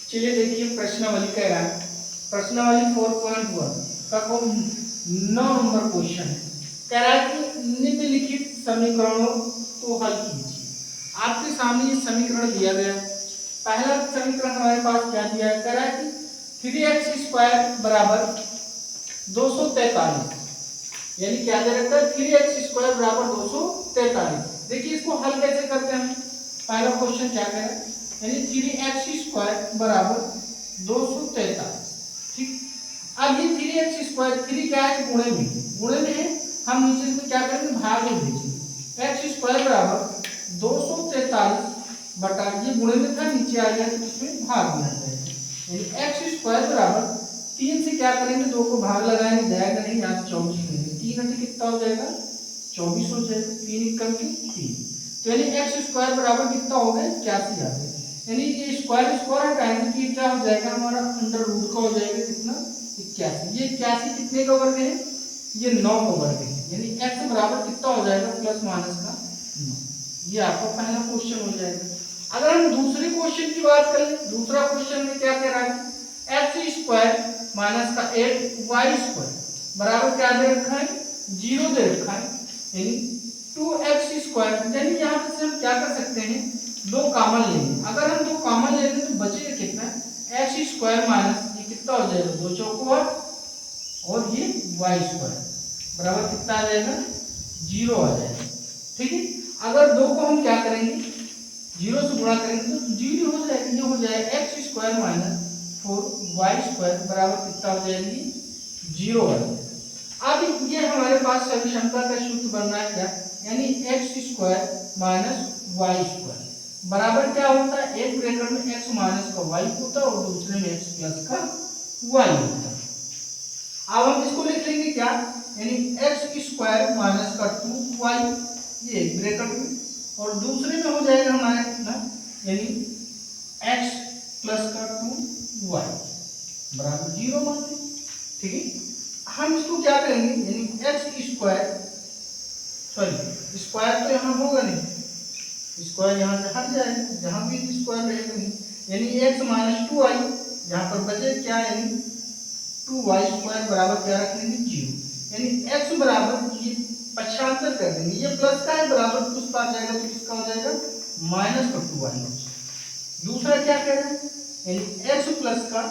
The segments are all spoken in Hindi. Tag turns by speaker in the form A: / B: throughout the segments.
A: चलिए देखिए प्रश्नावली कह रहा है, प्रश्नावली 4.1 का 9 नंबर क्वेश्चन है। कह रहा है कि निम्नलिखित समीकरणों को हल कीजिए। आपके सामने ये समीकरण दिया गया है। पहला समीकरण हमारे पास क्या दिया है, कह रहा है कि 3x² बराबर 243, यानी क्या दे रखा है 3x² बराबर 243। देखिए इसको हल कैसे करते हैं। पहला क्वेश्चन क्या कह रहा है, यानी 3x² बराबर 243। ठीक, अब ये 3x², 3 क्या है, गुणे में है, हम नीचे से क्या करेंगे, भाग में भेजेंगे। x² बराबर 243 बटा, ये गुणे में था, नीचे आ गया तो इसमें भाग में आ जाएगा। यानी x² बराबर 3 से क्या करेंगे, 2 को भाग लगाएंगे, जाएगा नहीं, यहाँ से 24 लेंगे, 3 अंक कितना हो जाएगा, 24 हो जाएगा, 3 एकम की 3। तो यानी x² बराबर कितना हो गया, 81 आ गया। यानी ये स्क्वायर हटाएंगे तो ये क्या हो जाएगा, हमारा अंडर रूट का हो जाएगा कितना, 81। ये 81 कितने का वर्ग है, ये 9 का वर्ग है। यानी x बराबर कितना हो जाएगा, प्लस माइनस का 9। ये आपका पहला क्वेश्चन हो जाएगा। अगर हम दूसरे क्वेश्चन की बात करें, दूसरा क्वेश्चन में क्या कह रहा है, x² माइनस का 8y² बराबर क्या दे रखा है, 0 दे रखा है। यानी 2x², यानी यहाँ पे से हम क्या कर सकते हैं, 2 कॉमन लेंगे। अगर हम 2 कॉमन ले लें तो बचेगा कितना, x² माइनस ये कितना हो जाएगा, 2 चौको 8 और ये y² बराबर कितना आ जाएगा, 0 आ जाएगा। ठीक है, अगर 2 को हम क्या करेंगे, 0 से गुणा करेंगे तो 0 हो जाएगा, ये हो जाएगा x² माइनस 4y² बराबर कितना हो जाएगी, 0 आ जाएगा। अब ये हमारे पास सविषमता का सूत्र बनना है क्या, यानी x² माइनस y² बराबर क्या होता है, एक ब्रैकेट में x माइनस का y होता है और दूसरे में x प्लस का y होता है। अब हम इसको लिख लेंगे क्या, यानी x² माइनस का 2y, ये एक ब्रैकेट में, और दूसरे में हो जाएगा हमारा कितना, यानी x प्लस का 2y बराबर 0 मानते। ठीक है, हम इसको क्या करेंगे, यानी x², सॉरी स्क्वायर तो यहाँ होगा नहीं, स्क्वायर यहाँ से हट जाएगा, जहाँ भी स्क्वायर रहेगा नहीं, यानी x माइनस 2y, यहाँ पर बचे क्या, यानी 2y² बराबर क्या रख लेंगे, 0। यानी x बराबर, ये पक्षांतर कर देंगे, ये प्लस का है, बराबर कुछ पास जाएगा तो किसका हो जाएगा, माइनस का 2y। दूसरा क्या कह रहे हैं, यानी x प्लस का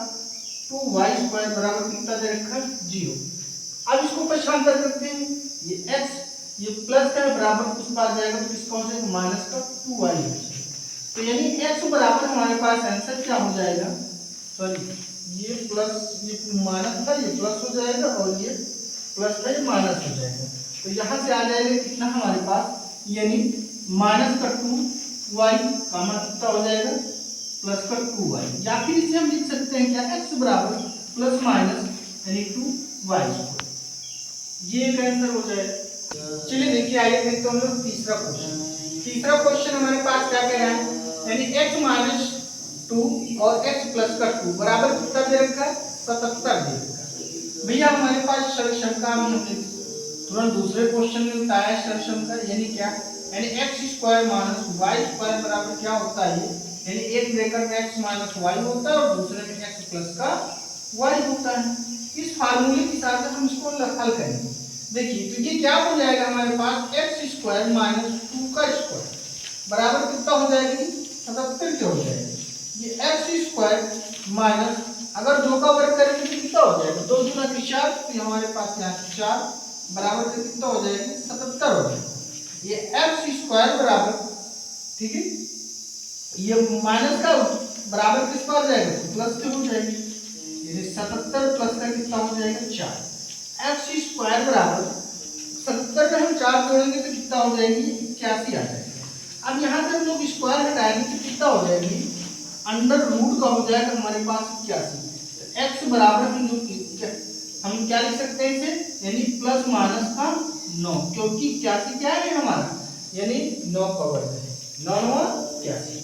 A: 2y² बराबर कितना दे रखा है, 0। अब इसको पक्षांतर करते हैं, ये x ये प्लस का है, बराबर कुछ पास जाएगा तो किसका हो जाएगा, माइनस का 2y हो जाएगा। तो यानी x बराबर हमारे पास आंसर क्या हो जाएगा, सॉरी ये प्लस, ये माइनस था, ये प्लस हो जाएगा, और ये प्लस था, ये माइनस हो जाएगा। तो यहाँ से आ जाएगा कितना हमारे पास, यानी माइनस का 2y कॉमन कितना हो जाएगा, प्लस का 2y, या फिर इसे हम लिख सकते हैं क्या, x बराबर प्लस माइनस यानी 2y², ये एक आंसर हो जाएगा। चलिए देखिए आइए देखते हैं हम लोग तीसरा क्वेश्चन। तीसरा क्वेश्चन हमारे पास क्या कह रहा है, यानी x माइनस 2 और x प्लस का 2 बराबर कितना दे रखा है, 77 दे रखा है। भैया हमारे पास सरलता में हमने तुरंत दूसरे क्वेश्चन में बताया सरलता, यानी क्या, यानी x² माइनस y² बराबर क्या होता है, यानी एक ब्रैकेट में x माइनस y होता है और दूसरे में x प्लस का y होता है। इस फार्मूले के हिसाब से हम इसको हल करेंगे। देखिए तो ये क्या हो जाएगा हमारे पास, x² माइनस 2 का स्क्वायर बराबर कितना हो जाएगी, 77 के हो जाएगा। ये x² माइनस, अगर 2 का वर्ग करेंगे तो कितना हो जाएगा, 2 दूना 4, तो हमारे पास यहाँ 4 बराबर से कितना हो जाएगी, 77 हो जाएगा। ये x² बराबर, ठीक है, ये माइनस का बराबर किस पर जाएगा, तो प्लस के हो जाएगी। यानी 77 प्लस का कितना हो जाएगा, 4। x² बराबर 70 में हम 4 जोड़ेंगे तो कितना हो जाएगी, 81 आ जाएगा। अब यहाँ से हम लोग स्क्वायर हटाएंगे तो कितना हो जाएगी, अंडर रूट का हो जाएगा हमारे पास 81। तो x बराबर हम क्या लिख सकते हैं इसे, यानी प्लस माइनस का 9, क्योंकि 81 क्या है हमारा, यानी 9 का वर्ग है, 9 और 81।